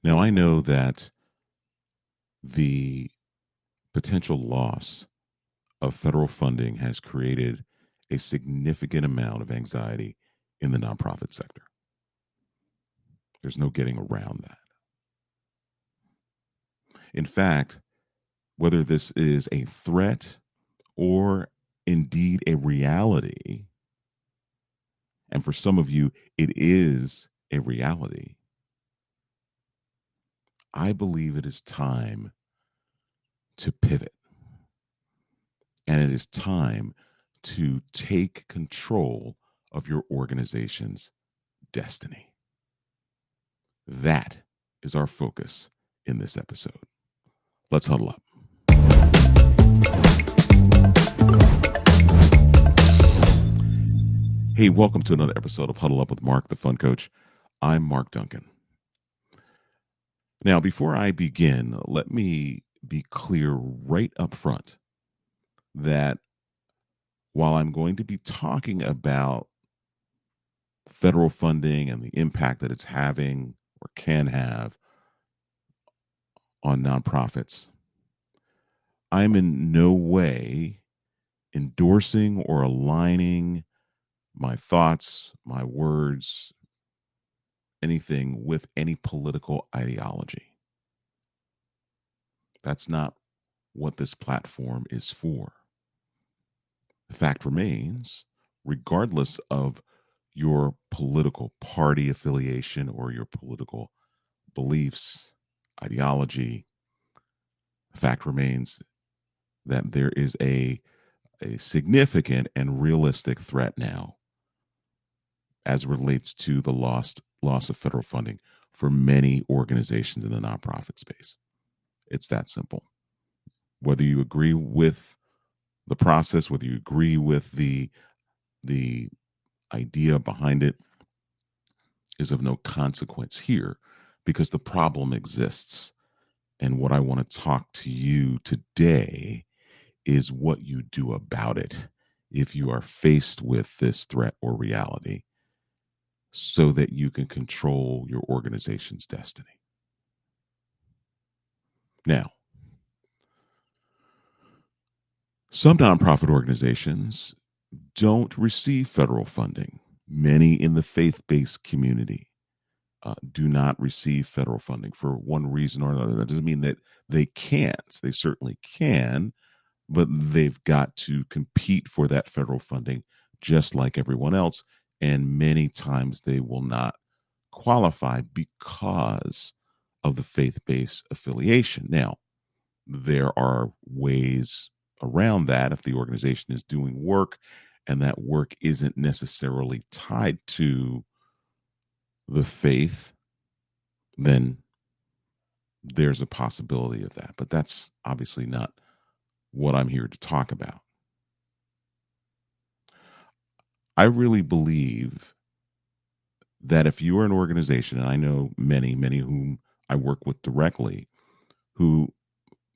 Now, I know that the potential loss of federal funding has created a significant amount of anxiety in the nonprofit sector. There's no getting around that. In fact, whether this is a threat or indeed a reality, and for some of you, it is a reality, I believe it is time to pivot. And it is time to take control of your organization's destiny. That is our focus in this episode. Let's huddle up. Hey, welcome to another episode of Huddle Up with Mark, the Fun Coach. I'm Mark Duncan. Now, before I begin, let me be clear right up front that while I'm going to be talking about federal funding and the impact that it's having or can have on nonprofits, I'm in no way endorsing or aligning my thoughts, my words, anything with any political ideology. That's not what this platform is for. The fact remains, regardless of your political party affiliation or your political beliefs, ideology, the fact remains that there is a significant and realistic threat now as it relates to the loss of federal funding for many organizations in the nonprofit space. It's that simple. Whether you agree with the process, whether you agree with the idea behind it, is of no consequence here because the problem exists. And what I want to talk to you today is what you do about it if you are faced with this threat or reality so that you can control your organization's destiny. Now, some nonprofit organizations don't receive federal funding. Many in the faith based community do not receive federal funding for one reason or another. That doesn't mean that they can't, they certainly can, but they've got to compete for that federal funding just like everyone else. And many times they will not qualify because of the faith based affiliation. Now, there are ways around that if the organization is doing work and that work isn't necessarily tied to the faith, then there's a possibility of that. But that's obviously not what I'm here to talk about. I really believe that if you are an organization, and I know many whom I work with directly, who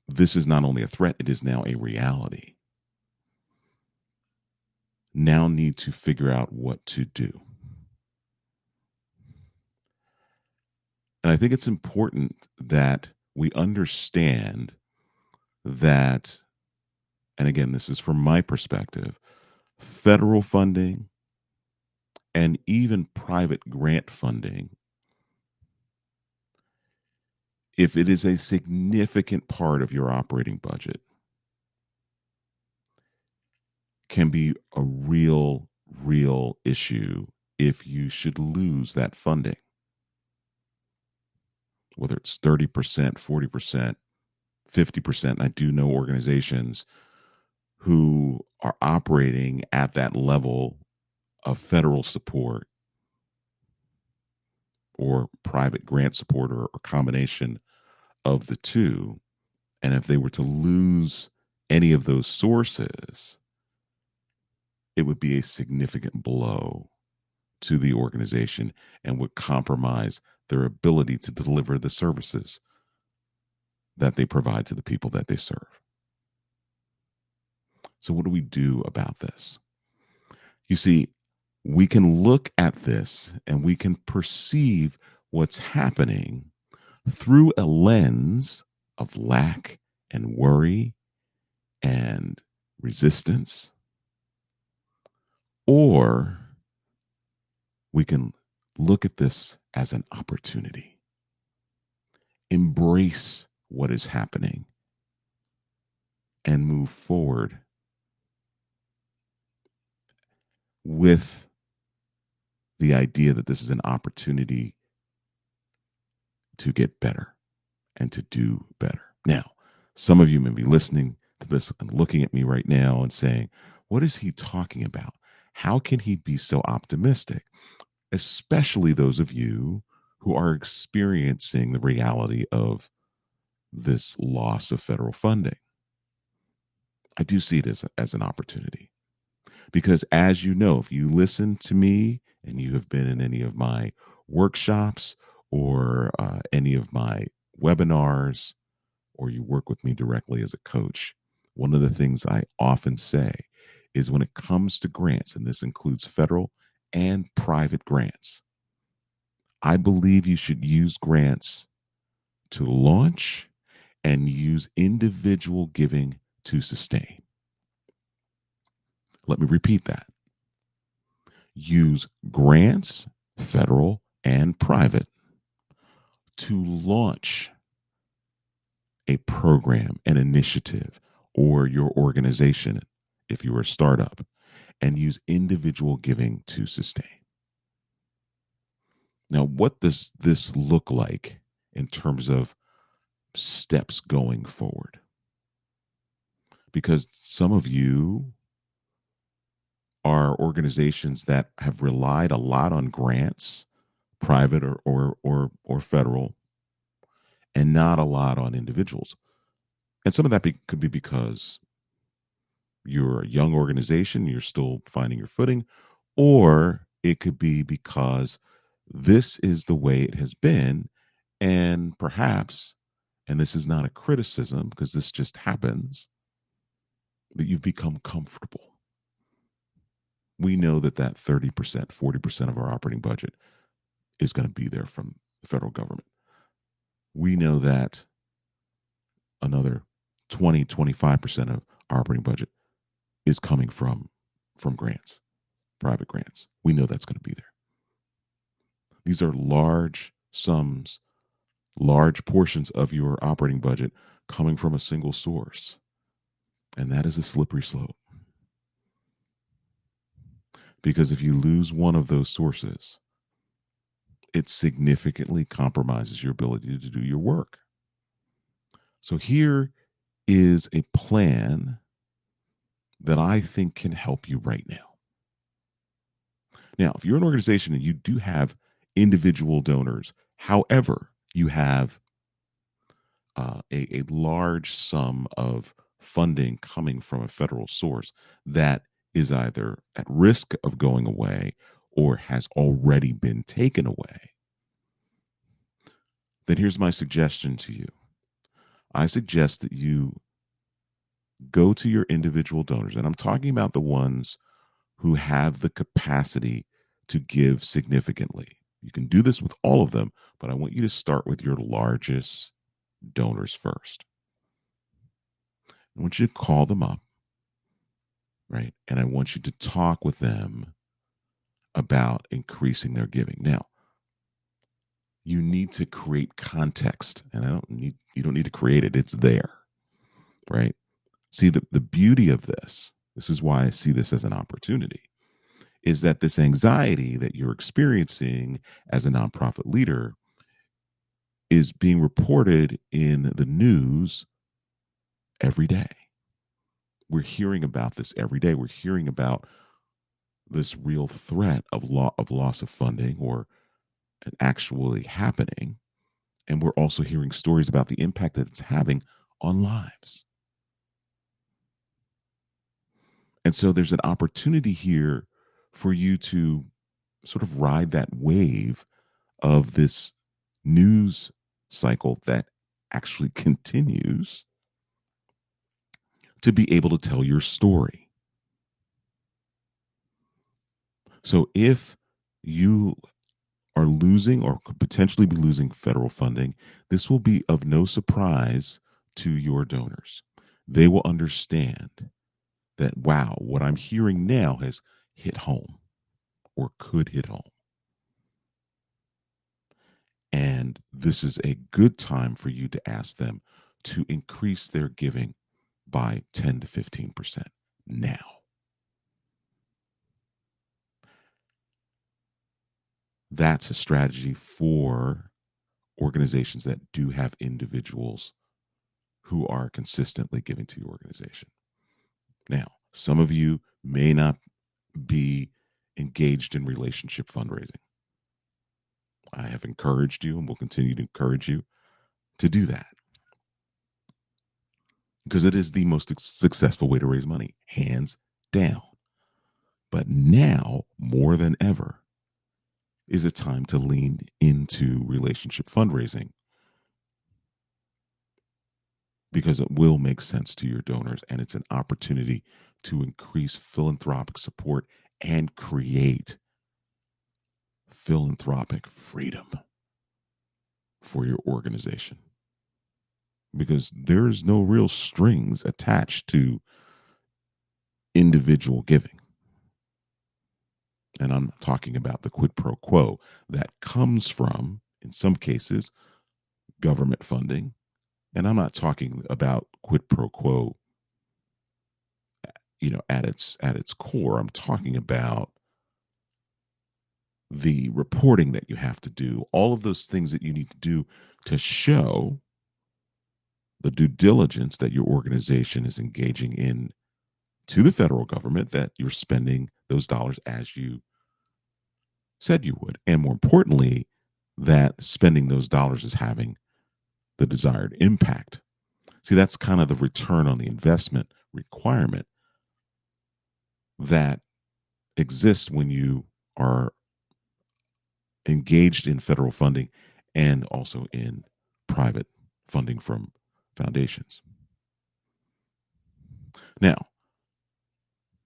this is not only a threat, it is now a reality, now need to figure out what to do. And I think it's important that we understand that, and again, this is from my perspective, federal funding and even private grant funding, if it is a significant part of your operating budget, can be a real issue if you should lose that funding, whether it's 30%, 40%, 50%. I do know organizations who are operating at that level of federal support or private grant support or combination of the two. And if they were to lose any of those sources, it would be a significant blow to the organization and would compromise their ability to deliver the services that they provide to the people that they serve. So, what do we do about this? You see, we can look at this and we can perceive what's happening, through a lens of lack and worry and resistance, or we can look at this as an opportunity, embrace what is happening, and move forward with the idea that this is an opportunity to get better and to do better. Now, some of you may be listening to this and looking at me right now and saying, what is he talking about? How can he be so optimistic? Especially those of you who are experiencing the reality of this loss of federal funding. I do see it as an opportunity because, as you know, if you listen to me and you have been in any of my workshops or any of my webinars, or you work with me directly as a coach, one of the things I often say is when it comes to grants, and this includes federal and private grants, I believe you should use grants to launch and use individual giving to sustain. Let me repeat that. Use grants, federal and private, to launch a program, an initiative, or your organization if you're a startup, and use individual giving to sustain. Now, what does this look like in terms of steps going forward? Because some of you are organizations that have relied a lot on grants, private or federal, and not a lot on individuals. And some of that could be because you're a young organization, you're still finding your footing, or it could be because this is the way it has been. And perhaps, and this is not a criticism because this just happens, that you've become comfortable. We know that 30%, 40% of our operating budget is going to be there from the federal government. We know that another 20, 25% of our operating budget is coming from grants, private grants. We know that's going to be there. These are large sums, large portions of your operating budget coming from a single source. And that is a slippery slope. Because if you lose one of those sources, it significantly compromises your ability to do your work. So here is a plan that I think can help you right now. Now, if you're an organization and you do have individual donors, however, you have a large sum of funding coming from a federal source that is either at risk of going away or has already been taken away, then here's my suggestion to you. I suggest that you go to your individual donors, and I'm talking about the ones who have the capacity to give significantly. You can do this with all of them, but I want you to start with your largest donors first. I want you to call them up, right? And I want you to talk with them about increasing their giving. Now, you need to create context, and you don't need to create it. It's there, right? See, the beauty of this is why I see this as an opportunity, is that this anxiety that you're experiencing as a nonprofit leader is being reported in the news every day. We're hearing about this every day. We're hearing about this real threat of loss of funding or an actually happening, and we're also hearing stories about the impact that it's having on lives. And so there's an opportunity here for you to sort of ride that wave of this news cycle that actually continues, to be able to tell your story. So if you are losing or could potentially be losing federal funding, this will be of no surprise to your donors. They will understand that, wow, what I'm hearing now has hit home or could hit home. And this is a good time for you to ask them to increase their giving by 10 to 15% now. That's a strategy for organizations that do have individuals who are consistently giving to your organization. Now, some of you may not be engaged in relationship fundraising. I have encouraged you and will continue to encourage you to do that because it is the most successful way to raise money, hands down. But now, more than ever, is a time to lean into relationship fundraising because it will make sense to your donors and it's an opportunity to increase philanthropic support and create philanthropic freedom for your organization because there's no real strings attached to individual giving. And I'm talking about the quid pro quo that comes from, in some cases, government funding. And I'm not talking about quid pro quo, at its core. I'm talking about the reporting that you have to do, all of those things that you need to do to show the due diligence that your organization is engaging in to the federal government that you're spending those dollars as you said you would. And more importantly, that spending those dollars is having the desired impact. See, that's kind of the return on the investment requirement that exists when you are engaged in federal funding and also in private funding from foundations. Now,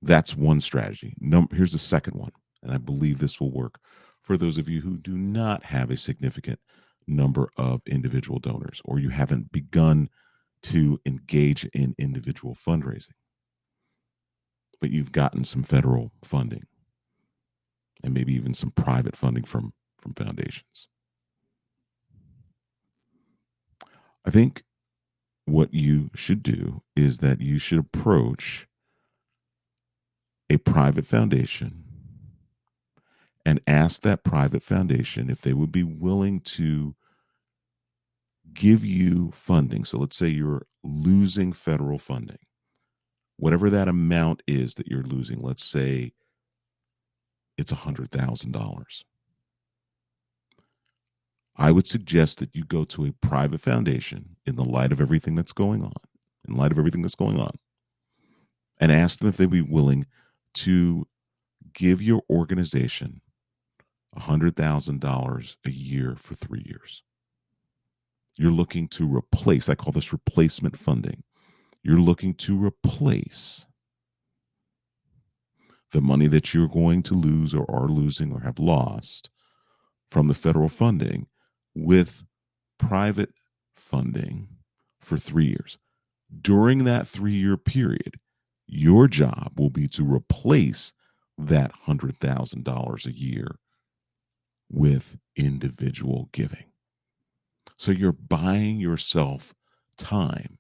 that's one strategy. Here's the second one, and I believe this will work for those of you who do not have a significant number of individual donors or you haven't begun to engage in individual fundraising, but you've gotten some federal funding and maybe even some private funding from foundations. I think what you should do is that you should approach a private foundation and ask that private foundation if they would be willing to give you funding. So let's say you're losing federal funding, whatever that amount is that you're losing. Let's say it's $100,000. I would suggest that you go to a private foundation in the light of everything that's going on, in light of everything that's going on, and ask them if they'd be willing to give your organization $100,000 a year for 3 years. You're looking to replace, I call this replacement funding. You're looking to replace the money that you're going to lose or are losing or have lost from the federal funding with private funding for 3 years. During that 3 year period, your job will be to replace that $100,000 a year with individual giving. So you're buying yourself time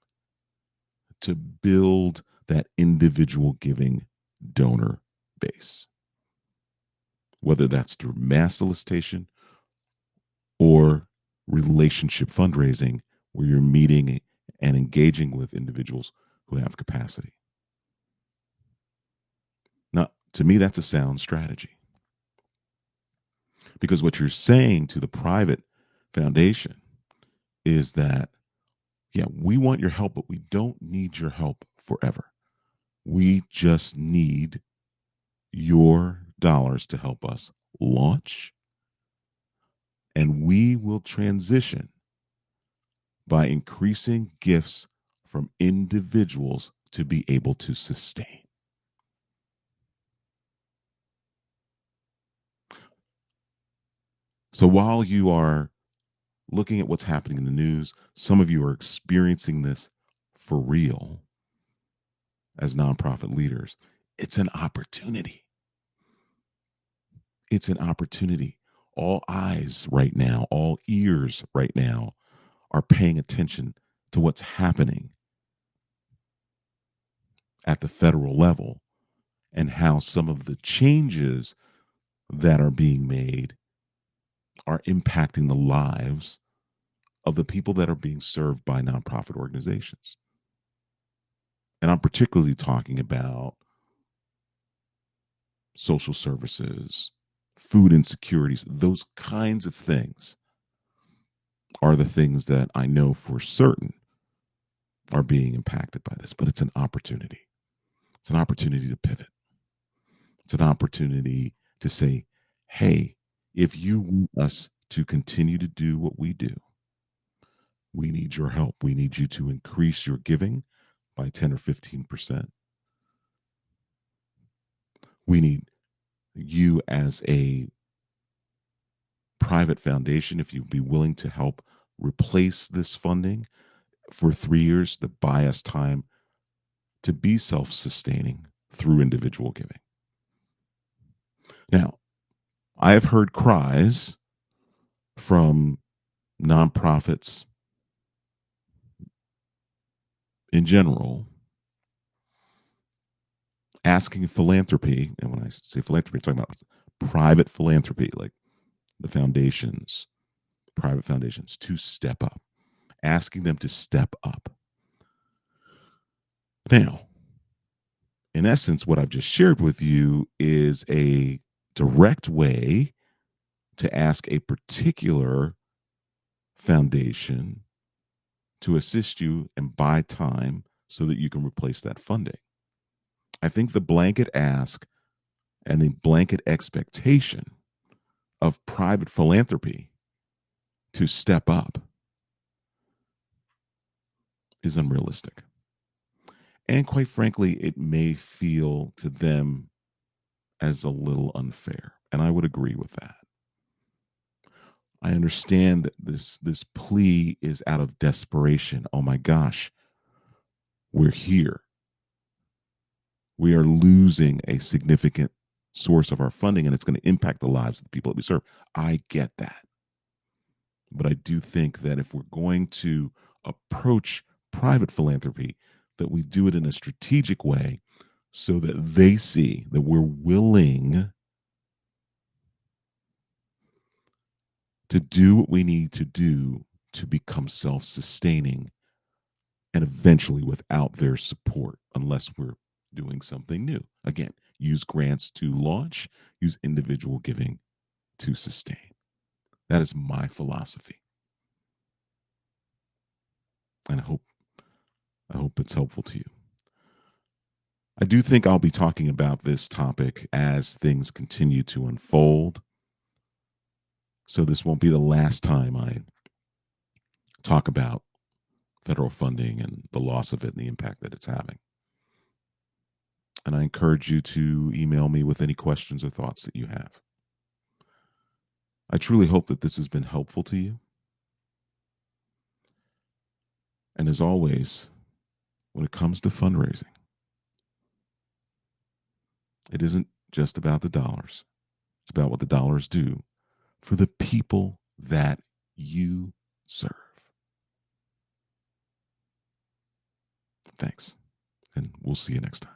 to build that individual giving donor base, whether that's through mass solicitation or relationship fundraising, where you're meeting and engaging with individuals who have capacity. Now, to me, that's a sound strategy because what you're saying to the private foundation is that, yeah, we want your help, but we don't need your help forever. We just need your dollars to help us launch, and we will transition by increasing gifts from individuals to be able to sustain. So while you are looking at what's happening in the news, some of you are experiencing this for real as nonprofit leaders. It's an opportunity. It's an opportunity. All eyes right now, all ears right now are paying attention to what's happening at the federal level and how some of the changes that are being made are impacting the lives of the people that are being served by nonprofit organizations. And I'm particularly talking about social services, food insecurities, those kinds of things are the things that I know for certain are being impacted by this. But it's an opportunity. It's an opportunity to pivot. It's an opportunity to say, hey, if you want us to continue to do what we do, we need your help. We need you to increase your giving by 10 or 15%. We need you as a private foundation, if you'd be willing to help replace this funding for 3 years, to buy us time to be self sustaining through individual giving. Now, I have heard cries from nonprofits in general asking philanthropy. And when I say philanthropy, I'm talking about private philanthropy, like the foundations, private foundations, to step up, asking them to step up. Now, in essence, what I've just shared with you is a direct way to ask a particular foundation to assist you and buy time so that you can replace that funding. I think the blanket ask and the blanket expectation of private philanthropy to step up is unrealistic. And quite frankly, it may feel to them as a little unfair. And I would agree with that. I understand that this plea is out of desperation. Oh my gosh, we're here. We are losing a significant source of our funding, and it's going to impact the lives of the people that we serve. I get that. But I do think that if we're going to approach private philanthropy, that we do it in a strategic way so that they see that we're willing to do what we need to do to become self sustaining and eventually without their support, unless we're doing something new. Again, use grants to launch, use individual giving to sustain. That is my philosophy. And I hope it's helpful to you. I do think I'll be talking about this topic as things continue to unfold. So this won't be the last time I talk about federal funding and the loss of it and the impact that it's having. And I encourage you to email me with any questions or thoughts that you have. I truly hope that this has been helpful to you. And as always, when it comes to fundraising, it isn't just about the dollars, it's about what the dollars do for the people that you serve. Thanks, and we'll see you next time.